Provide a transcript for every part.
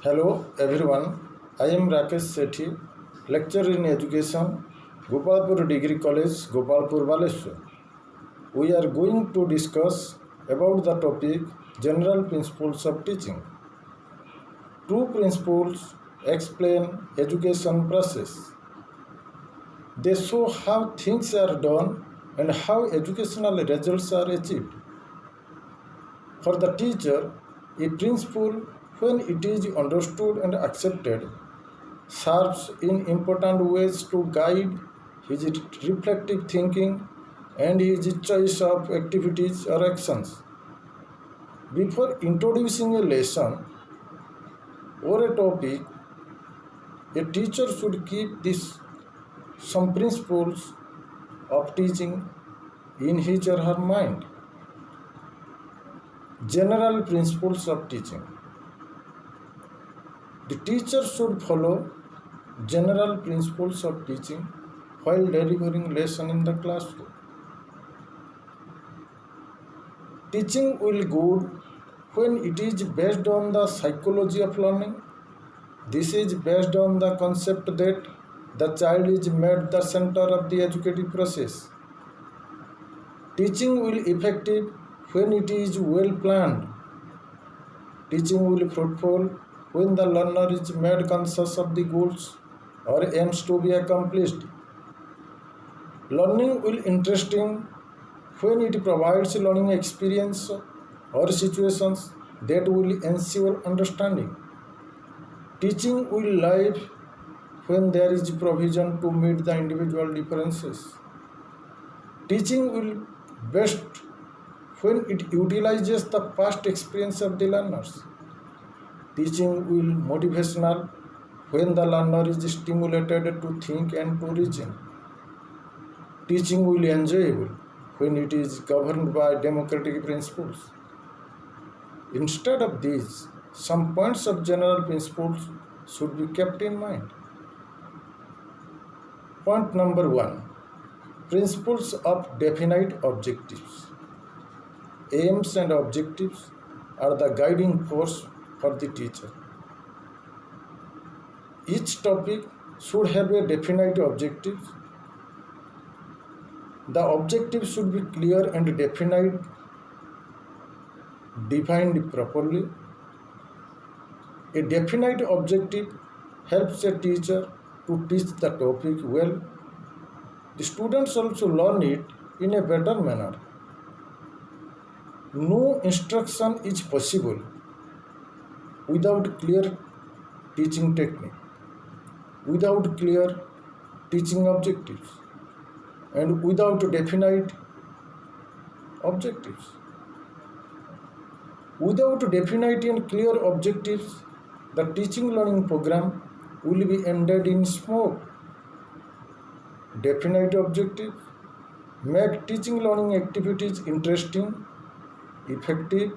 Hello everyone, I am Rakesh Sethi, lecturer in education, Gopalpur Degree College, Gopalpur, Baleshwar. We are going to discuss about the topic General Principles of Teaching. Two principles explain education process. They show how things are done and how educational results are achieved. For the teacher, a principle, when it is understood and accepted, serves in important ways to guide his reflective thinking and his choice of activities or actions. Before introducing a lesson or a topic, a teacher should keep some principles of teaching in his or her mind. General principles of teaching. The teacher should follow general principles of teaching while delivering lesson in the classroom. Teaching will good when it is based on the psychology of learning. This is based on the concept that the child is made the center of the educative process. Teaching will effective when it is well planned. Teaching will fruitful when the learner is made conscious of the goals or aims to be accomplished. Learning will interesting when it provides learning experience or situations that will ensure understanding. Teaching will live when there is provision to meet the individual differences. Teaching will best when it utilizes the past experience of the learners. Teaching will motivational when the learner is stimulated to think and to reason. Teaching will enjoyable when it is governed by democratic principles. Instead of these, some points of general principles should be kept in mind. Point number 1. Principles of definite objectives. Aims and objectives are the guiding force for the teacher. Each topic should have a definite objective. The objective should be clear and defined properly. A definite objective helps a teacher to teach the topic well. The students also learn it in a better manner. No instruction is possible without clear teaching technique, without clear teaching objectives, and without definite objectives. Without definite and clear objectives, the teaching learning program will be ended in smoke. Definite objectives make teaching learning activities interesting, effective,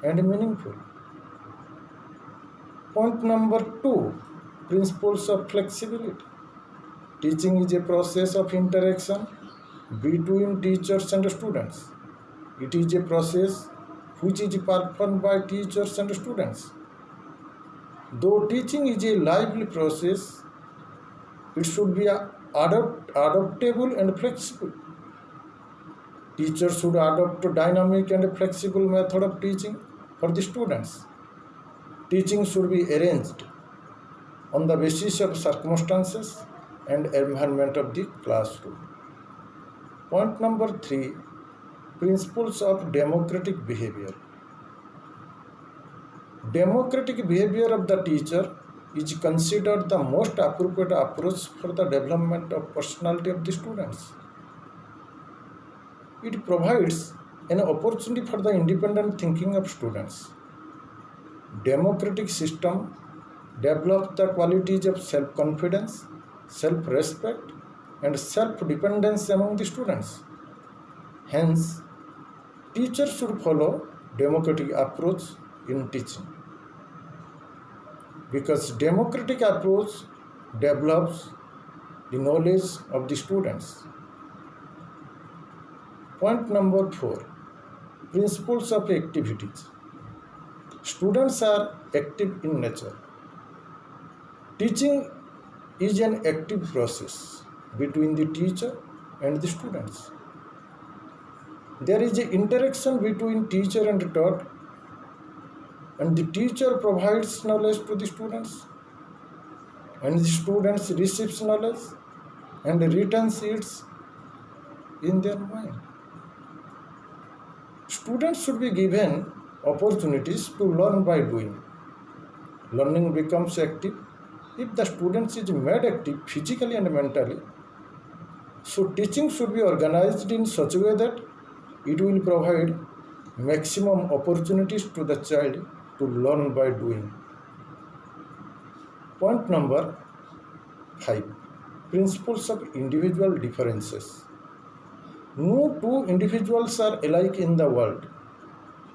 and meaningful. Point number 2. Principles of flexibility. Teaching is a process of interaction between teachers and students. It is a process which is performed by teachers and students. Though teaching is a lively process, it should be adaptable and flexible. Teachers should adopt a dynamic and flexible method of teaching for the students. Teaching should be arranged on the basis of circumstances and environment of the classroom. Point number 3. Principles of democratic behavior. Democratic behavior of the teacher is considered the most appropriate approach for the development of personality of the students. It provides an opportunity for the independent thinking of students. Democratic system develops the qualities of self-confidence, self-respect, and self-dependence among the students. Hence, teachers should follow democratic approach in teaching, because democratic approach develops the knowledge of the students. Point number 4. Principles of activities. Students are active in nature. Teaching is an active process between the teacher and the students. There is an interaction between teacher and taught, and the teacher provides knowledge to the students, and the students receives knowledge and retains it in their mind. Students should be given opportunities to learn by doing. Learning becomes active if the student is made active physically and mentally. So teaching should be organized in such a way that it will provide maximum opportunities to the child to learn by doing. Point number 5. Principles of individual differences. No two individuals are alike in the world.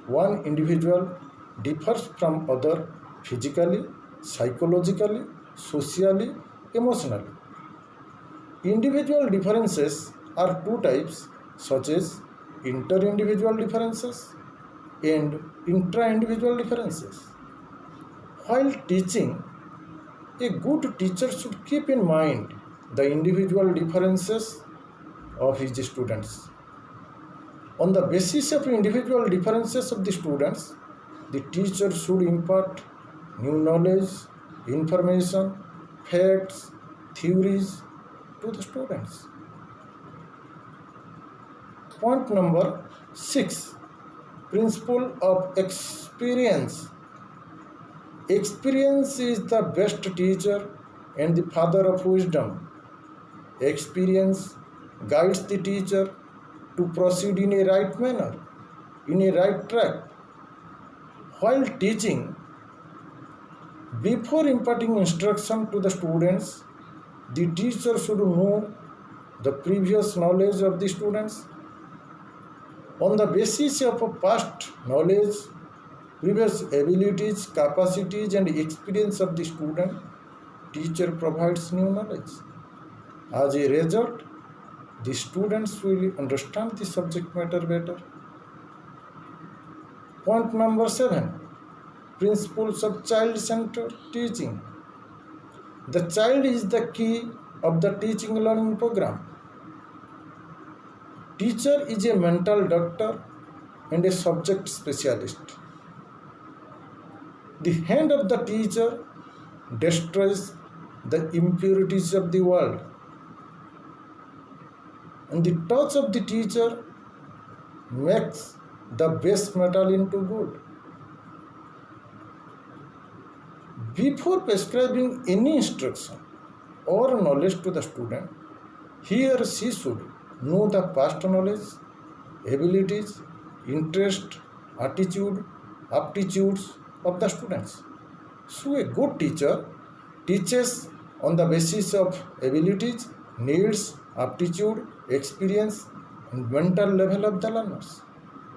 One individual differs from other physically, psychologically, socially, emotionally. Individual differences are two types, such as inter-individual differences and intra-individual differences. While teaching, a good teacher should keep in mind the individual differences of his students. On the basis of individual differences of the students, the teacher should impart new knowledge, information, facts, theories to the students. Point number 6. Principle of experience. Experience is the best teacher and the father of wisdom. Experience guides the teacher to proceed in a right manner, in a right track. While teaching, before imparting instruction to the students, the teacher should know the previous knowledge of the students. On the basis of past knowledge, previous abilities, capacities and experience of the student, teacher provides new knowledge. As a result, the students will understand the subject matter better. Point number 7. Principles of child-centered teaching. The child is the key of the teaching learning program. Teacher is a mental doctor and a subject specialist. The hand of the teacher destroys the impurities of the world, and the touch of the teacher makes the base metal into gold. Before prescribing any instruction or knowledge to the student, he or she should know the past knowledge, abilities, interest, attitude, aptitudes of the students. So a good teacher teaches on the basis of abilities, needs, aptitude, experience and mental level of the learners,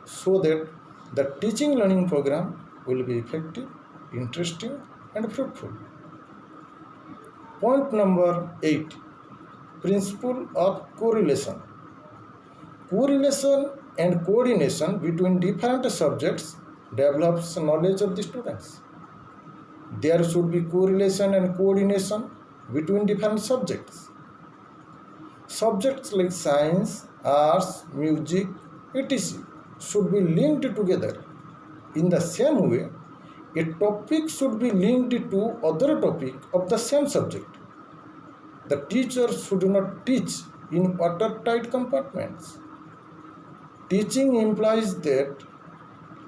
so that the teaching learning program will be effective, interesting and fruitful. Point number 8. Principle of correlation. Correlation and coordination between different subjects develops knowledge of the students. There should be correlation and coordination between different subjects. Subjects like science, arts, music, etc. should be linked together. In the same way, a topic should be linked to other topic of the same subject. The teacher should not teach in watertight compartments. Teaching implies that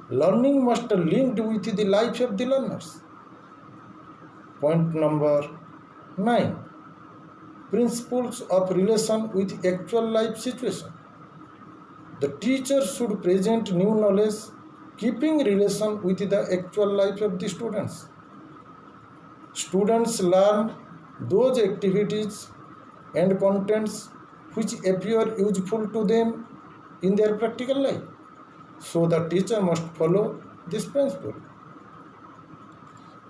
learning must be linked with the life of the learners. Point number 9. Principles of relation with actual life situation. The teacher should present new knowledge, keeping relation with the actual life of the students. Students learn those activities and contents which appear useful to them in their practical life. So the teacher must follow this principle.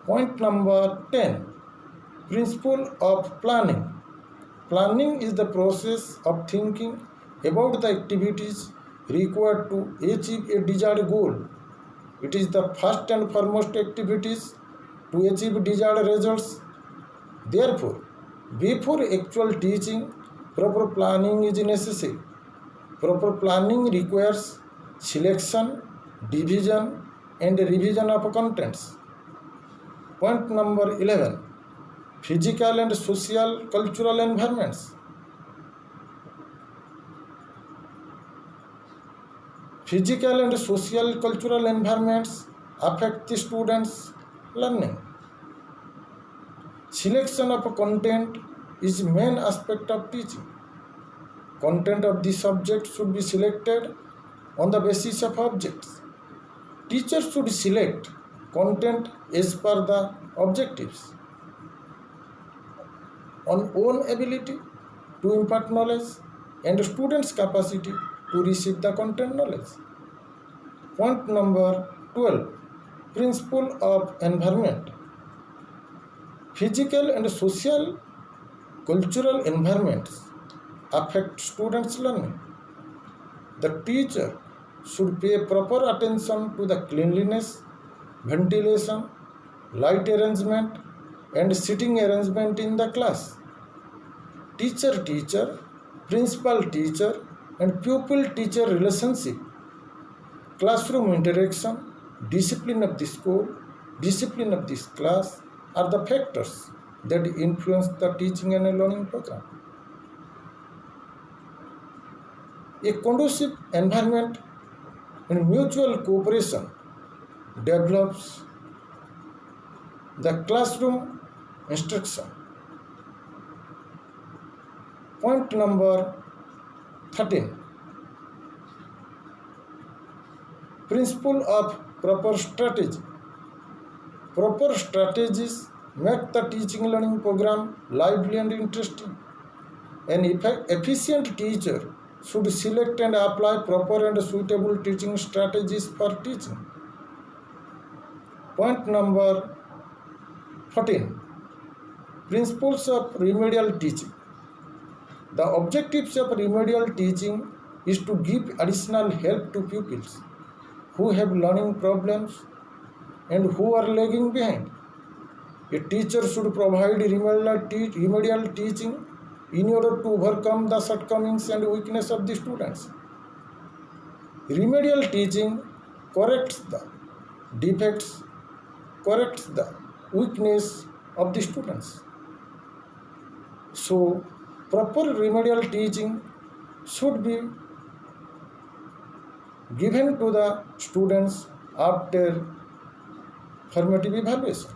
Point number 10. Principle of planning. Planning is the process of thinking about the activities required to achieve a desired goal. It is the first and foremost activities to achieve desired results. Therefore, before actual teaching, proper planning is necessary. Proper planning requires selection, division, and revision of contents. Point number 11. Physical and social cultural environments. Physical and social cultural environments affect the students' learning. Selection of content is main aspect of teaching. Content of the subject should be selected on the basis of objects. Teachers should select content as per the objectives on own ability to impart knowledge and students' capacity to receive the content knowledge. Point number 12. Principle of environment. Physical and social cultural environments affect students' learning. The teacher should pay proper attention to the cleanliness, ventilation, light arrangement, and sitting arrangement in the class. Teacher-teacher, principal-teacher, and pupil-teacher relationship, classroom interaction, discipline of the school, discipline of this class are the factors that influence the teaching and learning program. A conducive environment and mutual cooperation develops the classroom instruction. Point number 13. Principle of proper strategy. Proper strategies make the teaching learning program lively and interesting. An efficient teacher should select and apply proper and suitable teaching strategies for teaching. Point number 14. Principles of remedial teaching. The objectives of remedial teaching is to give additional help to pupils who have learning problems and who are lagging behind. A teacher should provide remedial teaching in order to overcome the shortcomings and weakness of the students. Remedial teaching corrects the defects, corrects the weakness of the students. So, proper remedial teaching should be given to the students after formative evaluation.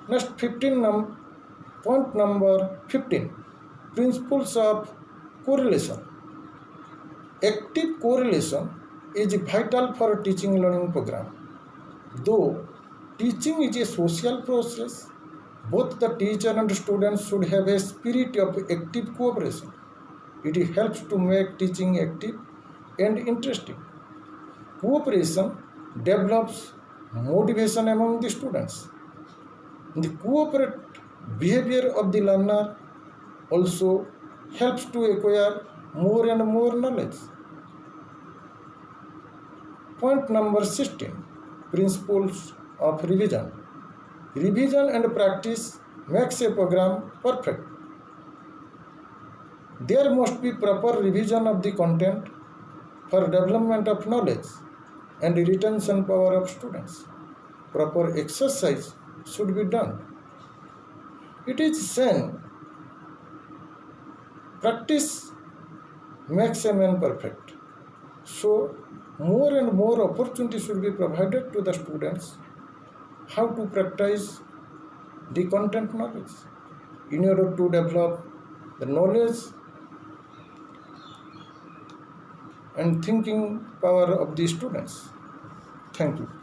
Next, point number 15. Principles of correlation. Active correlation is vital for a teaching learning program. Though teaching is a social process, both the teacher and students should have a spirit of active cooperation. It helps to make teaching active and interesting. Cooperation develops motivation among the students. The cooperate behavior of the learner also helps to acquire more and more knowledge. Point number 16. Principles of revision. Revision and practice makes a program perfect. There must be proper revision of the content for development of knowledge and the retention power of students. Proper exercise should be done. It is said, practice makes a man perfect. So, more and more opportunities should be provided to the students how to practice the content knowledge in order to develop the knowledge and thinking power of the students. Thank you.